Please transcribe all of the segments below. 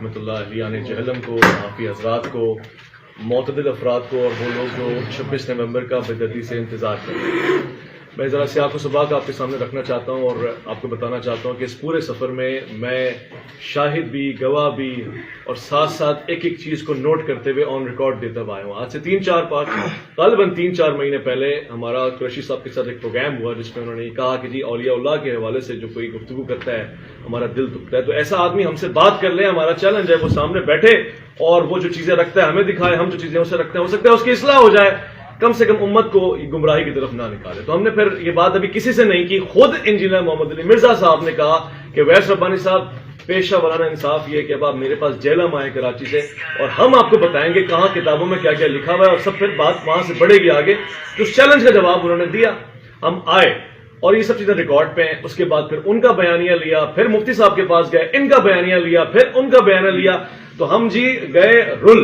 رحمۃ اللہ علیہ جہلم کو، حافی حضرات کو، معتدل افراد کو، اور وہ لوگ جو 26 نومبر کا بے دردی سے انتظار کرتے ہیں. میں ذرا سیاق و سباق آپ کے سامنے رکھنا چاہتا ہوں اور آپ کو بتانا چاہتا ہوں کہ اس پورے سفر میں شاہد بھی، گواہ بھی، اور ساتھ ساتھ ایک ایک چیز کو نوٹ کرتے ہوئے آن ریکارڈ دیتا ہوا آیا ہوں. آج سے 3-4 مہینے پہلے ہمارا قریشی صاحب کے ساتھ ایک پروگرام ہوا جس میں انہوں نے کہا کہ جی اولیاء اللہ کے حوالے سے جو کوئی گفتگو کرتا ہے ہمارا دل دکھتا ہے. تو ایسا آدمی ہم سے بات کر لے، ہمارا چیلنج ہے وہ سامنے بیٹھے اور وہ جو چیزیں رکھتا ہے ہمیں دکھائے، ہم جو چیزیں اسے رکھتے ہیں ہو سکتا ہے اس کی اصلاح ہو جائے، کم سے کم امت کو گمراہی کی طرف نہ نکالے. تو ہم نے پھر یہ بات ابھی کسی سے نہیں کی، خود انجینئر محمد علی مرزا صاحب نے کہا کہ ویس ربانی صاحب پیشہ ورانہ انصاف یہ کہ اب آپ میرے پاس جیلم آئے کراچی سے اور ہم آپ کو بتائیں گے کہاں کتابوں میں کیا کیا لکھا ہوا ہے، اور سب پھر بات وہاں سے بڑھے گی آگے. تو اس چیلنج کا جواب انہوں نے دیا، ہم آئے اور یہ سب چیزیں ریکارڈ پہ ہیں. اس کے بعد پھر ان کا بیانیہ لیا، پھر مفتی صاحب کے پاس گئے، ان کا بیانیہ لیا، پھر ان کا بیانیہ لیا. تو ہم جی گئے رل،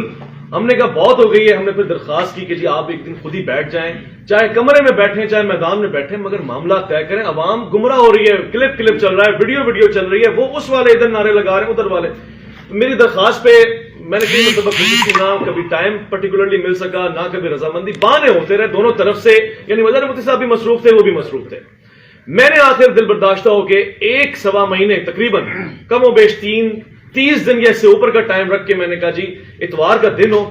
ہم نے کہا بہت ہو گئی ہے. ہم نے پھر درخواست کی کہ جی آپ ایک دن خود ہی بیٹھ جائیں، چاہے کمرے میں بیٹھیں چاہے میدان میں بیٹھیں، مگر معاملات طے کریں. عوام گمراہ ہو رہی ہے، کلپ چل رہا ہے، ویڈیو چل رہی ہے، وہ اس والے ادھر نعرے لگا رہے ہیں، ادھر والے. میری درخواست پہ میں نے کئی مرتبہ کوشش کی، نہ کبھی ٹائم پرٹیکولرلی مل سکا، نہ کبھی رضامندی، بہانے ہوتے رہے دونوں طرف سے. یعنی وزیر مفتی صاحب بھی مصروف تھے، وہ بھی مصروف تھے. میں نے آخر دل برداشتہ ہو کے 1-1.25 مہینے تقریباً کم و بیش 30 دن یا اس سے اوپر کا ٹائم رکھ کے میں نے کہا جی اتوار کا دن ہو،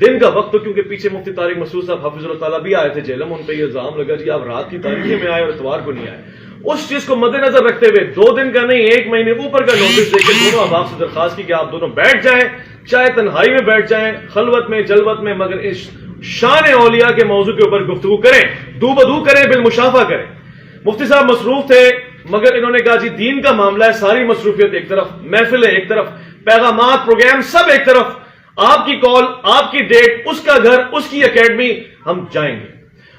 دن کا وقت ہو، کیونکہ پیچھے مفتی طارق مسعود صاحب حافظ اللہ تعالیٰ بھی آئے تھے جیلم، ان پہ یہ الزام لگا جی آپ رات کی تاریخی میں آئے اور اتوار کو نہیں آئے. اس چیز کو مد نظر رکھتے ہوئے 2 دن کا نہیں 1 مہینے اوپر کا نوٹس دے کے دونوں احباب سے درخواست کی کہ آپ دونوں بیٹھ جائیں، چاہے تنہائی میں بیٹھ جائیں، خلوت میں، جلوت میں، مگر اس شان اولیاء کے موضوع کے اوپر گفتگو کریں، دو بدو کریں، بالمشافہ کریں. مفتی صاحب مصروف تھے، مگر انہوں نے کہا جی دین کا معاملہ ہے، ساری مصروفیت ایک طرف، محفلیں ایک طرف، پیغامات، پروگرام سب ایک طرف، آپ کی کال، آپ کی ڈیٹ، اس کا گھر، اس کی اکیڈمی، ہم جائیں گے.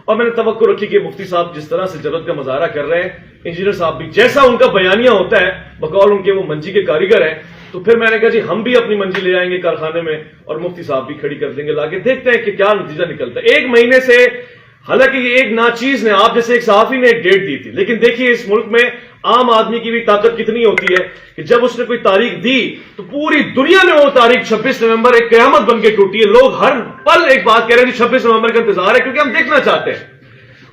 اور میں نے توقع رکھی کہ مفتی صاحب جس طرح سے جرات کا مظاہرہ کر رہے ہیں، انجینئر صاحب بھی جیسا ان کا بیانیہ ہوتا ہے، بقول ان کے وہ منجی کے کاریگر ہیں، تو پھر میں نے کہا جی ہم بھی اپنی منجی لے آئیں گے کارخانے میں اور مفتی صاحب بھی کھڑی کر دیں گے لا کے، دیکھتے ہیں کہ کیا نتیجہ نکلتا ہے. 1 مہینے سے، حالانکہ یہ ایک ناچیز نے، آپ جیسے ایک صحافی نے ایک ڈیٹ دی تھی، لیکن دیکھیے اس ملک میں عام آدمی کی بھی طاقت کتنی ہوتی ہے کہ جب اس نے کوئی تاریخ دی تو پوری دنیا میں وہ تاریخ 26 نومبر ایک قیامت بن کے ٹوٹی ہے. لوگ ہر پل ایک بات کہہ رہے ہیں 26 نومبر کا انتظار ہے کیونکہ ہم دیکھنا چاہتے ہیں.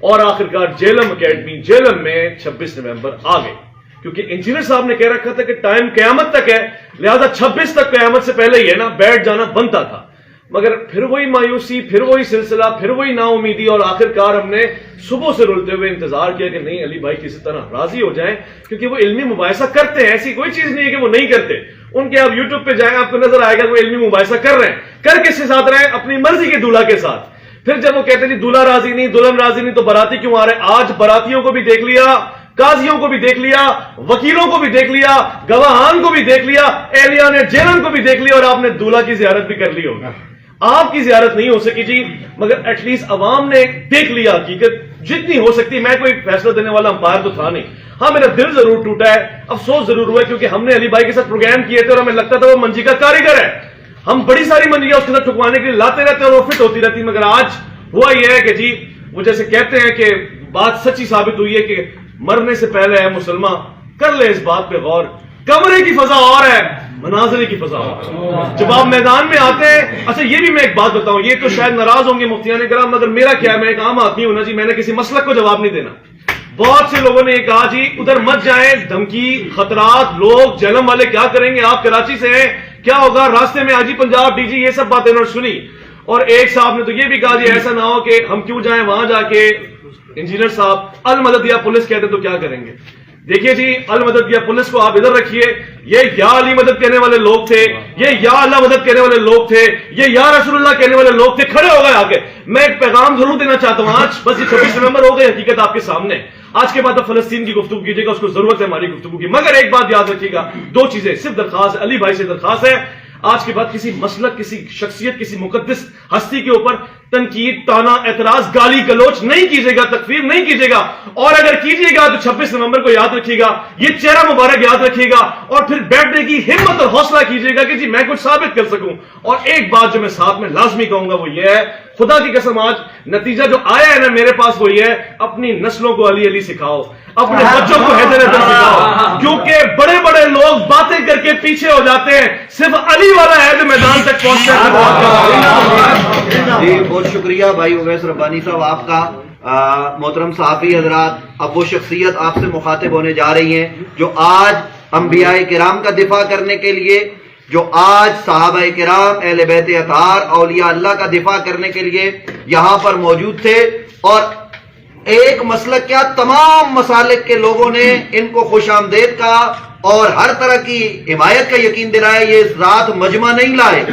اور آخرکار جیلم اکیڈمی جیلم میں 26 نومبر آ گئی، کیونکہ انجینئر صاحب نے کہہ رکھا تھا کہ ٹائم قیامت تک ہے، لہذا 26 تک قیامت سے پہلے ہی ہے نا بیٹھ جانا بنتا تھا. مگر پھر وہی مایوسی، پھر وہی سلسلہ، پھر وہی نا امیدی، اور آخرکار ہم نے صبح سے رلتے ہوئے انتظار کیا کہ نہیں علی بھائی کسی طرح راضی ہو جائیں، کیونکہ وہ علمی مباحثہ کرتے ہیں، ایسی کوئی چیز نہیں ہے کہ وہ نہیں کرتے. ان کے آپ یوٹیوب پہ جائیں آپ کو نظر آئے گا وہ علمی مباحثہ کر رہے ہیں. کر کس کے ساتھ رہے ہیں؟ اپنی مرضی کے دولہا کے ساتھ. پھر جب وہ کہتے ہیں جی دولہا راضی نہیں، دلہن راضی نہیں، تو باراتی کیوں آ رہے ہیں؟ آج براتیوں کو بھی دیکھ لیا، قاضیوں کو بھی دیکھ لیا، وکیلوں کو بھی دیکھ لیا، گواہان کو بھی دیکھ لیا، اہلیہ نے جیلن کو بھی دیکھ لیا، اور آپ نے دولہا کی زیارت بھی کر لی ہوگی. آپ کی زیارت نہیں ہو سکی جی، مگر ایٹ لیسٹ عوام نے دیکھ لیا حقیقت جتنی ہو سکتی. میں کوئی فیصلہ دینے والا امپائر تو تھا نہیں. ہاں میرا دل ضرور ٹوٹا ہے، افسوس ضرور ہوا ہے، کیونکہ ہم نے علی بھائی کے ساتھ پروگرام کیے تھے اور ہمیں لگتا تھا وہ منجی کا کاریگر ہے. ہم بڑی ساری منجیاں اس کے ساتھ ٹھکوانے کے لیے لاتے رہتے اور وہ فٹ ہوتی رہتی. مگر آج ہوا یہ ہے کہ جی وہ جیسے کہتے ہیں کہ بات سچی ثابت ہوئی ہے کہ مرنے سے پہلے ہے مسلمان، کر لے اس بات پہ غور. کمرے کی فضا اور ہے، مناظرے کی فضا اور. جب آپ میدان میں آتے ہیں، اچھا یہ بھی میں ایک بات بتاؤں، یہ تو شاید ناراض ہوں گے مفتیان کرام، مگر میرا کیا ہے، میں ایک عام آدمی ہوں نا جی، میں نے کسی مسلک کو جواب نہیں دینا. بہت سے لوگوں نے یہ کہا جی ادھر مت جائیں، دھمکی، خطرات، لوگ جہلم والے کیا کریں گے، آپ کراچی سے ہیں، کیا ہوگا راستے میں آجی پنجاب ڈی جی، یہ سب باتیں انہوں نے سنی. اور ایک صاحب نے تو یہ بھی کہا جی ایسا نہ ہو کہ ہم کیوں جائیں وہاں جا کے انجینئر صاحب المدد یا پولیس کہتے تو کیا کریں گے. دیکھیے جی المدد یا پولیس کو آپ ادھر رکھیے، یہ یا علی مدد کہنے والے لوگ تھے، یہ یا اللہ مدد کہنے والے لوگ تھے، یہ یا رسول اللہ کہنے والے لوگ تھے، کھڑے ہو گئے آگے. میں ایک پیغام ضرور دینا چاہتا ہوں آج، بس یہ 26 نومبر ہو گئی، حقیقت آپ کے سامنے. آج کے بعد اب فلسطین کی گفتگو کیجیے گا، اس کو ضرورت ہے ہماری گفتگو کی. مگر ایک بات یاد رکھیے گا، 2 چیزیں صرف درخواست علی بھائی سے درخواست ہے، آج کے بعد کسی مسلک، کسی شخصیت، کسی مقدس ہستی کے اوپر تنقید، تانا، اعتراض، گالی گلوچ نہیں کیجیے گا، تکفیر نہیں کیجیے گا، اور اگر کیجیے گا تو 26 نومبر کو یاد رکھیے گا، یہ چہرہ مبارک یاد رکھیے گا، اور پھر بیٹھنے کی ہمت اور حوصلہ کیجیے گا کہ جی میں کچھ ثابت کر سکوں. اور ایک بات جو میں ساتھ میں لازمی کہوں گا وہ یہ ہے، خدا کی قسم آج نتیجہ جو آیا ہے نا میرے پاس وہ یہ ہے، اپنی نسلوں کو علی علی سکھاؤ، اپنے بچوں کو حیدر حیدر سکھاؤ، کیونکہ بڑے بڑے لوگ باتیں کر کے پیچھے ہو جاتے ہیں، صرف علی والا ہے جو میدان تک پہنچتا ہے. جی بہت شکریہ بھائی اویس ربانی صاحب آپ کا. محترم صحافی حضرات، اب وہ شخصیت آپ سے مخاطب ہونے جا رہی ہیں جو آج انبیاء کرام کا دفاع کرنے کے لیے، جو آج صحابہ کرام اہل بیت اطہار اولیاء اللہ کا دفاع کرنے کے لیے یہاں پر موجود تھے، اور ایک مسلک کیا تمام مسالک کے لوگوں نے ان کو خوش آمدید کہا اور ہر طرح کی حمایت کا یقین دلایا. یہ رات مجمع نہیں لائے،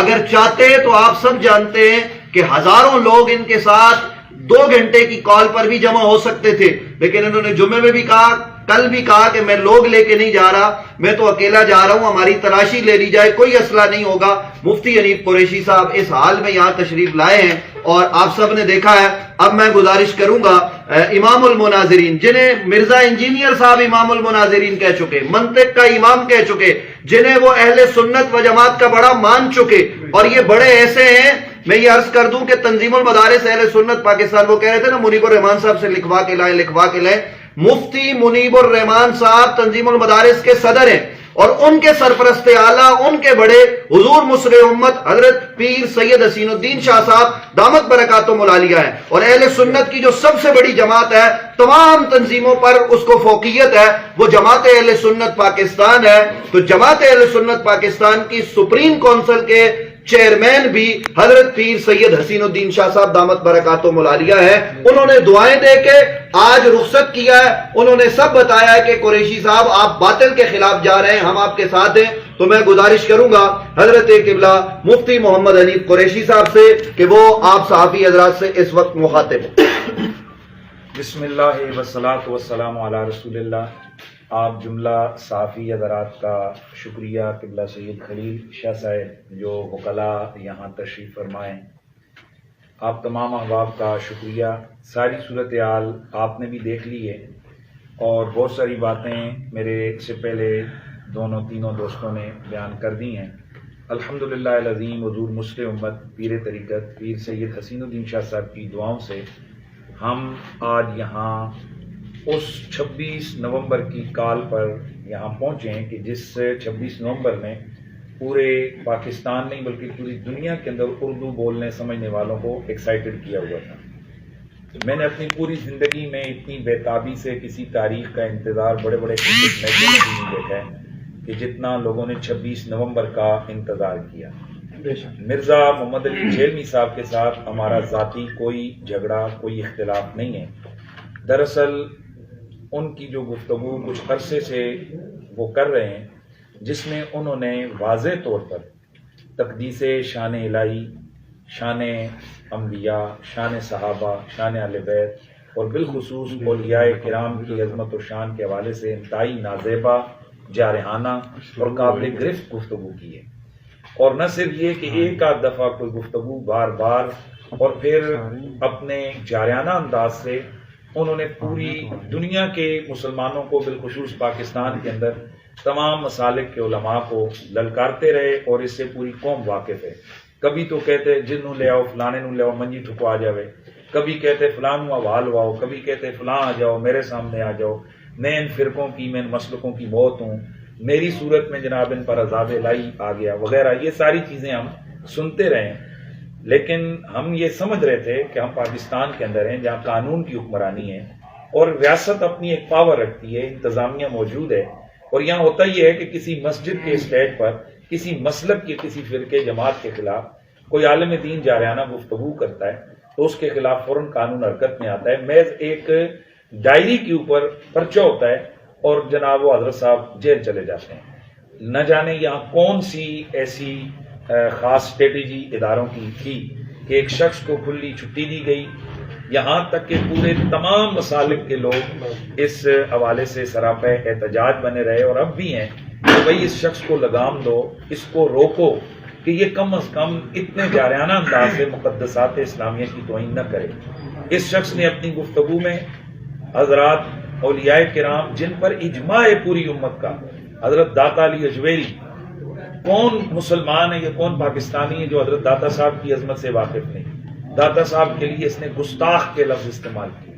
اگر چاہتے تو آپ سب جانتے ہیں کہ ہزاروں لوگ ان کے ساتھ 2 گھنٹے کی کال پر بھی جمع ہو سکتے تھے، لیکن انہوں نے جمعے میں بھی کہا، کل بھی کہا کہ میں لوگ لے کے نہیں جا رہا، میں تو اکیلا جا رہا ہوں، ہماری تلاشی لے لی جائے، کوئی اسلحہ نہیں ہوگا. مفتی حنیف قریشی صاحب اس حال میں یہاں تشریف لائے ہیں اور آپ سب نے دیکھا ہے. اب میں گزارش کروں گا امام المناظرین، جنہیں مرزا انجینئر صاحب امام المناظرین کہہ چکے، منطق کا امام کہہ چکے، جنہیں وہ اہل سنت و جماعت کا بڑا مان چکے، اور یہ بڑے ایسے ہیں، میں یہ عرض کر دوں کہ تنظیم المدارس اہل سنت پاکستان، وہ کہہ رہے تھے نا منیب الرحمان صاحب سے لکھوا کے لائیں، مفتی منیب الرحمان صاحب تنظیم المدارس کے صدر ہیں، اور ان کے سرپرست اعلیٰ، ان کے بڑے حضور مصر امت حضرت پیر سید حسین الدین شاہ صاحب دامت برکاتہم العالیہ ہیں. اور اہل سنت کی جو سب سے بڑی جماعت ہے، تمام تنظیموں پر اس کو فوقیت ہے، وہ جماعت اہل سنت پاکستان ہے. تو جماعت اہل سنت پاکستان کی سپریم کونسل کے چیئرمین بھی حضرت پیر سید حسین الدین شاہ صاحب دامت برکاتہم العالیہ ہے. انہوں نے دعائیں دے کے آج رخصت کیا ہے. انہوں نے سب بتایا ہے کہ قریشی صاحب آپ باطل کے خلاف جا رہے ہیں، ہم آپ کے ساتھ ہیں. تو میں گزارش کروں گا حضرت قبلہ مفتی محمد حنیف قریشی صاحب سے کہ وہ آپ صحافی حضرات سے اس وقت مخاطب ہیں. بسم اللہ والصلاۃ والسلام علی رسول اللہ. آپ جملہ صحافی حضرات کا شکریہ، قبلہ سید خلیل شاہ صاحب جو وکلاء یہاں تشریف فرمائیں، آپ تمام احباب کا شکریہ. ساری صورتحال آپ نے بھی دیکھ لی ہے، اور بہت ساری باتیں میرے سے پہلے تینوں دوستوں نے بیان کر دی ہیں. الحمدللہ العظیم حضور مصر امت پیر طریقت پیر سید حسین الدین شاہ صاحب کی دعاؤں سے ہم آج یہاں اس 26 نومبر کی کال پر یہاں پہنچے ہیں کہ جس 26 نومبر میں پورے پاکستان نہیں بلکہ پوری دنیا کے اندر اردو بولنے سمجھنے والوں کو ایکسائٹڈ کیا ہوا تھا. میں نے اپنی پوری زندگی میں اتنی بےتابی سے کسی تاریخ کا انتظار بڑے بڑے کرکٹ میچوں میں نہیں دیکھا ہے کہ جتنا لوگوں نے 26 نومبر کا انتظار کیا. مرزا محمد علی جھیلمی صاحب کے ساتھ ہمارا ذاتی کوئی جھگڑا، کوئی اختلاف نہیں ہے. دراصل ان کی جو گفتگو کچھ عرصے سے وہ کر رہے ہیں، جس میں انہوں نے واضح طور پر تقدیس شان الہی، شان انبیاء، شان صحابہ، شان اہل بیت اور بالخصوص اولیاء کرام کی عظمت و شان کے حوالے سے انتہائی نازیبا، جارحانہ اور قابل گرفت گفتگو کی ہے. اور نہ صرف یہ کہ ایک آدھ دفعہ کوئی گفتگو بار بار، اور پھر اپنے جارحانہ انداز سے انہوں نے پوری دنیا کے مسلمانوں کو بالخصوص پاکستان کے اندر تمام مسالک کے علماء کو للکارتے رہے، اور اس سے پوری قوم واقف ہے. کبھی تو کہتے جن نو لے آؤ، فلانے نو لے آؤ، منجی ٹھکوا جاوے، کبھی کہتے فلاں نو حوال واؤ، کبھی کہتے فلاں آ جاؤ، میرے سامنے آ جاؤ، میں ان فرقوں کی، میں ان مسلکوں کی موت ہوں، میری صورت میں جناب ان پر عذاب الہی آ گیا وغیرہ. یہ ساری چیزیں ہم سنتے رہے، لیکن ہم یہ سمجھ رہے تھے کہ ہم پاکستان کے اندر ہیں جہاں قانون کی حکمرانی ہے اور ریاست اپنی ایک پاور رکھتی ہے، انتظامیہ موجود ہے، اور یہاں ہوتا یہ ہے کہ کسی مسجد کے اسٹیج پر کسی مسلک کے کسی فرقے جماعت کے خلاف کوئی عالم دین جارحانہ گفتگو کرتا ہے تو اس کے خلاف فوراً قانون حرکت میں آتا ہے. محض ایک ڈائری کے اوپر پرچہ ہوتا ہے اور جناب وہ حضرت صاحب جیل چلے جاتے ہیں. نہ جانے یہاں کون سی ایسی خاص اسٹریٹجی اداروں کی تھی کہ ایک شخص کو کھلی چھٹی دی گئی، یہاں تک کہ پورے تمام مسالک کے لوگ اس حوالے سے سراپہ احتجاج بنے رہے اور اب بھی ہیں کہ بھئی اس شخص کو لگام دو، اس کو روکو، کہ یہ کم از کم اتنے جارحانہ انداز سے مقدسات اسلامیہ کی توہین نہ کرے۔ اس شخص نے اپنی گفتگو میں حضرات اولیاء کرام جن پر اجماع ہے پوری امت کا، حضرت داتا علی اجویری، کون مسلمان ہے یا کون پاکستانی ہے جو حضرت داتا صاحب کی عظمت سے واقف نہیں؟ داتا صاحب کے لیے اس نے گستاخ کے لفظ استعمال کیے۔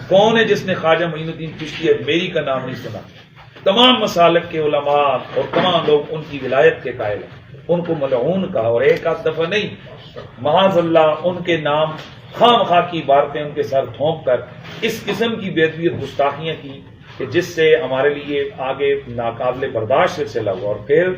کون ہے جس نے خواجہ معین الدین چشتی اجمیری کا نام نہیں سنا؟ تمام مسالک کے علماء اور تمام لوگ ان کی ولایت کے قائل ہیں، ان کو ملعون کہا، اور ایک آدھ دفعہ نہیں، معاذ اللہ ان کے نام خام خواہ کی عبارتیں ان کے سر تھونک کر اس قسم کی بے ادبیت گستاخیاں کی کہ جس سے ہمارے لیے آگے ناقابل برداشت سلسلہ ہوا۔ اور پھر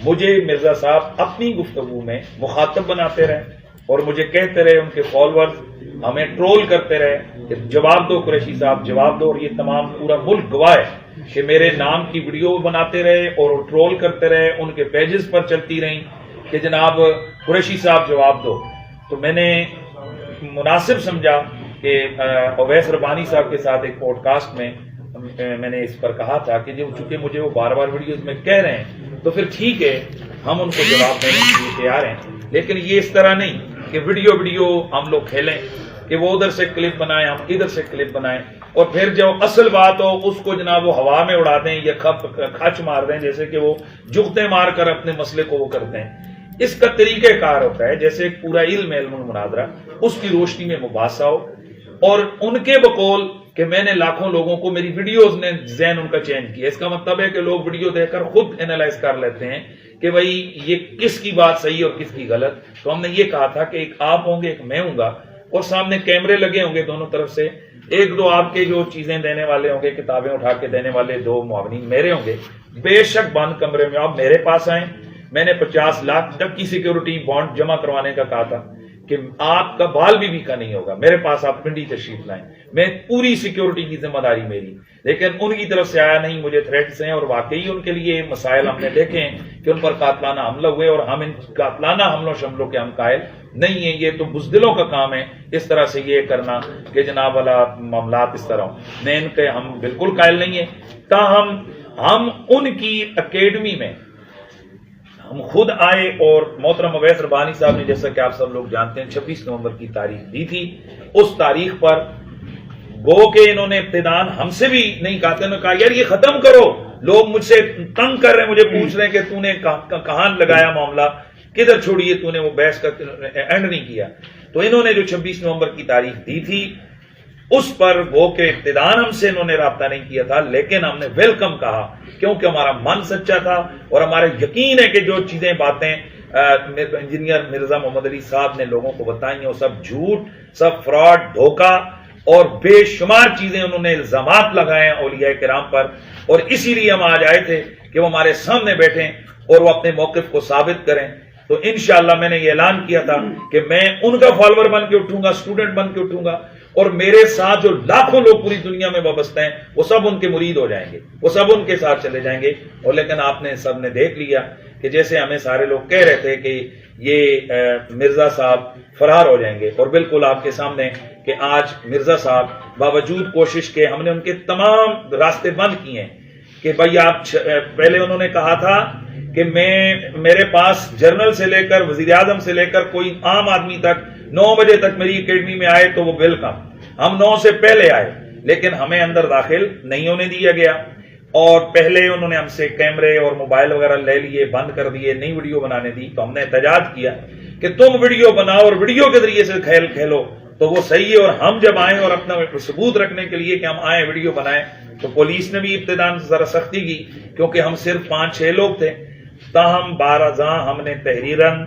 مجھے مرزا صاحب اپنی گفتگو میں مخاطب بناتے رہے اور مجھے کہتے رہے، ان کے فالوورز ہمیں ٹرول کرتے رہے کہ جواب دو قریشی صاحب، جواب دو، اور یہ تمام پورا ملک گواہ ہے کہ میرے نام کی ویڈیو بناتے رہے اور ٹرول کرتے رہے، ان کے پیجز پر چلتی رہیں کہ جناب قریشی صاحب جواب دو۔ تو میں نے مناسب سمجھا کہ اویس ربانی صاحب کے ساتھ ایک پوڈ کاسٹ میں میں نے اس پر کہا تھا کہ چونکہ مجھے وہ بار بار ویڈیوز میں کہہ رہے ہیں تو پھر ٹھیک ہے، ہم ان کو جواب دینے کے لیے تیار ہیں، لیکن یہ اس طرح نہیں کہ ویڈیو ہم لوگ کھیلیں کہ وہ ادھر سے کلپ بنائیں، ہم ادھر سے کلپ بنائیں، اور پھر جب اصل بات ہو اس کو جناب وہ ہوا میں اڑا دیں یا کھچ مار دیں، جیسے کہ وہ جگتے مار کر اپنے مسئلے کو وہ کرتے ہیں۔ اس کا طریقہ کار ہوتا ہے جیسے ایک پورا علم المناظرہ، اس کی روشنی میں مباحثہ ہو، اور ان کے بقول کہ میں نے لاکھوں لوگوں کو میری ویڈیوز نے ذہن ان کا چینج کیا، اس کا مطلب ہے کہ لوگ ویڈیو دیکھ کر خود اینالائز کر لیتے ہیں کہ بھئی یہ کس کی بات صحیح اور کس کی غلط۔ تو ہم نے یہ کہا تھا کہ ایک آپ ہوں گے، ایک میں ہوں گا، اور سامنے کیمرے لگے ہوں گے دونوں طرف سے، ایک دو آپ کے جو چیزیں دینے والے ہوں گے، کتابیں اٹھا کے دینے والے دو معاونین میرے ہوں گے۔ بے شک بند کمرے میں آپ میرے پاس آئیں، میں نے 50 لاکھ تک کی سیکیورٹی بانڈ جمع کروانے کا کہا تھا کہ آپ کا بال بھی کا نہیں ہوگا، میرے پاس آپ پنڈی تشریف لائیں، میں پوری سیکیورٹی کی ذمہ داری میری، لیکن ان کی طرف سے آیا نہیں، مجھے تھریٹس ہیں، اور واقعی ان کے لیے مسائل ہم نے دیکھے ہیں کہ ان پر قاتلانہ حملہ ہوئے، اور ہم ان قاتلانہ حملوں شملوں کے ہم قائل نہیں ہیں۔ یہ تو بزدلوں کا کام ہے اس طرح سے یہ کرنا کہ جناب والا معاملات اس طرح ہوں، میں ان کے ہم بالکل قائل نہیں ہیں۔ تاہم ہم ان کی اکیڈمی میں ہم خود آئے، اور محترم اویس ربانی صاحب نے جیسا کہ آپ سب لوگ جانتے ہیں 26 نومبر کی تاریخ دی تھی، اس تاریخ پر گو کہ انہوں نے ابتدان ہم سے بھی نہیں کہا تھا، انہوں نے کہا یار یہ ختم کرو، لوگ مجھ سے تنگ کر رہے ہیں، مجھے پوچھ رہے ہیں کہ تو نے کہاں لگایا معاملہ، کدھر چھوڑیے تو نے وہ بحث کا اینڈ نہیں کیا۔ تو انہوں نے جو 26 نومبر کی تاریخ دی تھی اس پر وہ کہ ابتدان ہم سے انہوں نے رابطہ نہیں کیا تھا، لیکن ہم نے ویلکم کہا کیونکہ ہمارا من سچا تھا، اور ہمارا یقین ہے کہ جو چیزیں باتیں انجینئر مرزا محمد علی صاحب نے لوگوں کو بتائی ہیں وہ سب جھوٹ، سب فراڈ، دھوکہ، اور بے شمار چیزیں انہوں نے الزامات لگائے ہیں اولیاء کرام پر، اور اسی لیے ہم آج آئے تھے کہ وہ ہمارے سامنے بیٹھیں اور وہ اپنے موقف کو ثابت کریں۔ تو انشاءاللہ میں نے یہ اعلان کیا تھا کہ میں ان کا فالوور بن کے اٹھوں گا، اسٹوڈنٹ بن کے اٹھوں گا، اور میرے ساتھ جو لاکھوں لوگ پوری دنیا میں وابستہ ہیں وہ سب ان کے مرید ہو جائیں گے، وہ سب ان کے ساتھ چلے جائیں گے۔ اور لیکن آپ نے سب نے دیکھ لیا کہ جیسے ہمیں سارے لوگ کہہ رہے تھے کہ یہ مرزا صاحب فرار ہو جائیں گے، اور بالکل آپ کے سامنے کہ آج مرزا صاحب باوجود کوشش کے ہم نے ان کے تمام راستے بند کیے ہیں کہ بھائی آپ پہلے انہوں نے کہا تھا کہ میرے پاس جنرل سے لے کر وزیر اعظم سے لے کر کوئی عام آدمی تک 9 بجے تک میری اکیڈمی میں آئے تو وہ ویلکم، ہم 9 سے پہلے آئے، لیکن ہمیں اندر داخل نہیں ہونے دیا گیا، اور پہلے انہوں نے ہم سے کیمرے اور موبائل وغیرہ لے لیے، بند کر دیے، نئی ویڈیو بنانے دی۔ تو ہم نے احتجاج کیا کہ تم ویڈیو بناؤ اور ویڈیو کے ذریعے سے کھیلو تو وہ صحیح ہے، اور ہم جب آئیں اور اپنا ثبوت رکھنے کے لیے کہ ہم آئیں ویڈیو بنائیں تو پولیس نے بھی ابتداء ذرا سختی کی کیونکہ ہم صرف 5-6 لوگ تھے، تاہم بارازاں ہم نے تحریراً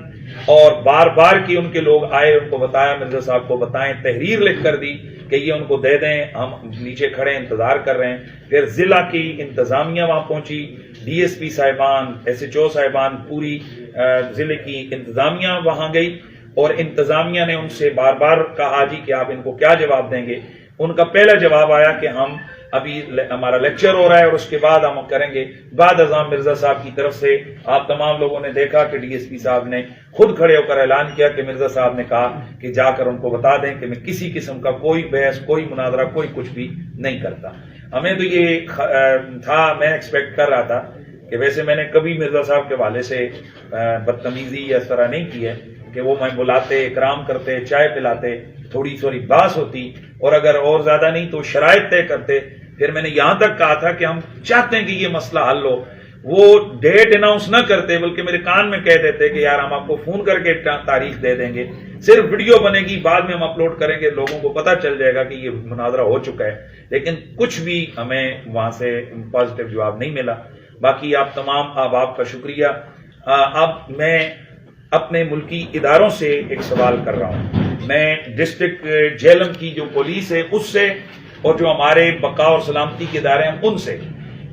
اور بار بار کی ان کے لوگ آئے، ان کو بتایا مرزا صاحب کو بتائیں، تحریر لکھ کر دی کہ یہ ان کو دے دیں، ہم نیچے کھڑے انتظار کر رہے ہیں۔ پھر ضلع کی انتظامیہ وہاں پہنچی، ڈی ایس پی صاحبان، ایس ایچ او صاحبان، پوری ضلع کی انتظامیہ وہاں گئی، اور انتظامیہ نے ان سے بار بار کہا جی کہ آپ ان کو کیا جواب دیں گے۔ ان کا پہلا جواب آیا کہ ہم ابھی ہمارا لیکچر ہو رہا ہے اور اس کے بعد ہم کریں گے۔ بعد ازاں مرزا صاحب کی طرف سے آپ تمام لوگوں نے دیکھا کہ ڈی ایس پی صاحب نے خود کھڑے ہو کر اعلان کیا کہ مرزا صاحب نے کہا کہ جا کر ان کو بتا دیں کہ میں کسی قسم کا کوئی بحث، کوئی مناظرہ، کوئی کچھ بھی نہیں کرتا۔ ہمیں تو یہ تھا، میں ایکسپیکٹ کر رہا تھا کہ ویسے میں نے کبھی مرزا صاحب کے والے سے بدتمیزی اس طرح نہیں کی ہے کہ وہ میں بلاتے، اکرام کرتے، چائے پلاتے، تھوڑی تھوڑی بحث ہوتی، اور اگر اور زیادہ نہیں تو شرائط طے کرتے. پھر میں نے یہاں تک کہا تھا کہ ہم چاہتے ہیں کہ یہ مسئلہ حل ہو. وہ ڈیٹ اناؤنس نہ کرتے بلکہ میرے کان میں کہہ دیتے کہ یار ہم آپ کو فون کر کے تاریخ دے دیں گے، صرف ویڈیو بنے گی، بعد میں ہم اپلوڈ کریں گے، لوگوں کو پتہ چل جائے گا کہ یہ مناظرہ ہو چکا ہے. لیکن کچھ بھی ہمیں وہاں سے پازیٹیو جواب نہیں ملا. باقی آپ تمام احباب کا شکریہ. اب میں اپنے ملکی اداروں سے ایک سوال کر رہا ہوں. میں ڈسٹرکٹ جہلم کی جو پولیس ہے اس سے، اور جو ہمارے بقا اور سلامتی کے ادارے ہیں ان سے،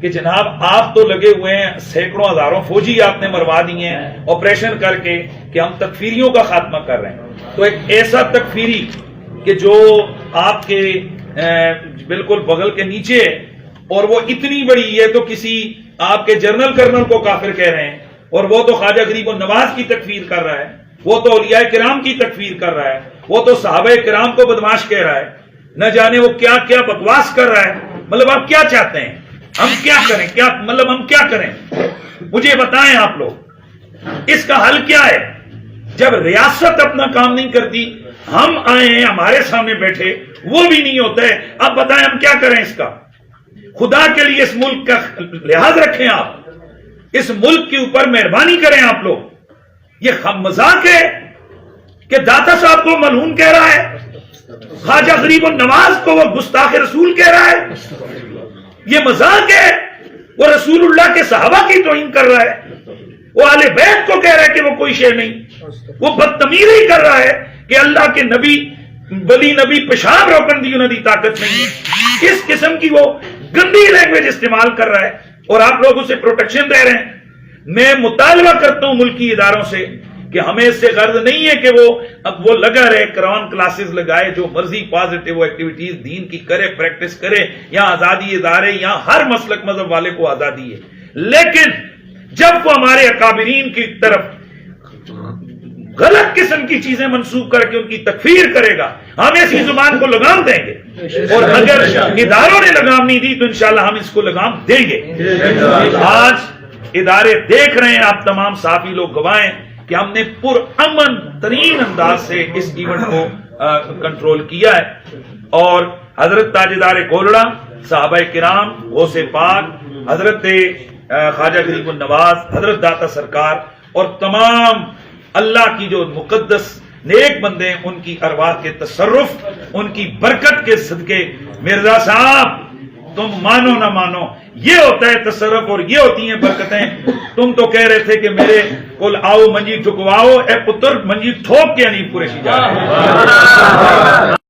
کہ جناب آپ تو لگے ہوئے ہیں، سینکڑوں ہزاروں فوجی آپ نے مروا دیے ہیں آپریشن کر کے کہ ہم تکفیریوں کا خاتمہ کر رہے ہیں. تو ایک ایسا تکفیری کہ جو آپ کے بالکل بغل کے نیچے ہے اور وہ اتنی بڑی ہے تو کسی آپ کے جنرل کرنل کو کافر کہہ رہے ہیں، اور وہ تو خواجہ غریب النواز کی تکفیر کر رہا ہے، وہ تو اولیاء کرام کی تکفیر کر رہا ہے، وہ تو صحابہ کرام کو بدماش کہہ رہا ہے، نہ جانے وہ کیا کیا بکواس کر رہا ہے. مطلب آپ کیا چاہتے ہیں؟ ہم کیا کریں؟ کیا مطلب ہم کیا کریں؟ مجھے بتائیں آپ لوگ اس کا حل کیا ہے؟ جب ریاست اپنا کام نہیں کرتی، ہم آئے ہیں ہمارے سامنے بیٹھے، وہ بھی نہیں ہوتے، اب بتائیں ہم کیا کریں اس کا؟ خدا کے لیے اس ملک کا لحاظ رکھیں، آپ اس ملک کے اوپر مہربانی کریں. آپ لوگ یہ مذاق ہے کہ داتا صاحب کو ملعون کہہ رہا ہے، خواجہ غریب النواز کو وہ گستاخ رسول کہہ رہا ہے. یہ مذاق ہے. وہ رسول اللہ کے صحابہ کی توہین کر رہا ہے، وہ اہل بیت کو کہہ رہا ہے کہ وہ کوئی شے نہیں. وہ بدتمیزی کر رہا ہے کہ اللہ کے نبی ولی نبی پیشاب روکن دی انہوں دی طاقت نہیں ہے. اس قسم کی وہ گندی لینگویج استعمال کر رہا ہے اور آپ لوگ اسے پروٹیکشن دے رہے ہیں. میں مطالبہ کرتا ہوں ملکی اداروں سے کہ ہمیں اس سے غرض نہیں ہے کہ وہ لگا رہے قرآن کلاسز لگائے، جو مرضی پازیٹیو ایکٹیویٹیز دین کی کرے، پریکٹس کرے، یہاں آزادی ادارے، یہاں ہر مسلک مذہب والے کو آزادی ہے. لیکن جب وہ ہمارے اکابرین کی طرف غلط قسم کی چیزیں منسوخ کر کے ان کی تکفیر کرے گا، ہم ایسی زبان کو لگام دیں گے. اور اگر اداروں نے لگام نہیں دی تو انشاءاللہ ہم اس کو لگام دیں گے. آج ادارے دیکھ رہے ہیں، آپ تمام صحافی لوگ گواہیں کہ ہم نے پرامن ترین انداز سے اس ایونٹ کو کنٹرول کیا ہے. اور حضرت تاجدار گولڑا، صحابہ کرام، غوث پاک، حضرت خواجہ غریب النواز، حضرت داتا سرکار اور تمام اللہ کی جو مقدس نیک بندے ہیں، ان کی ارواح کے تصرف، ان کی برکت کے صدقے، مرزا صاحب تم مانو نہ مانو یہ ہوتا ہے تصرف اور یہ ہوتی ہیں برکتیں. تم تو کہہ رہے تھے کہ میرے کول آؤ منجی ٹھکواؤ، اے پتر منجی ٹھوک کے نہیں پورے سی جا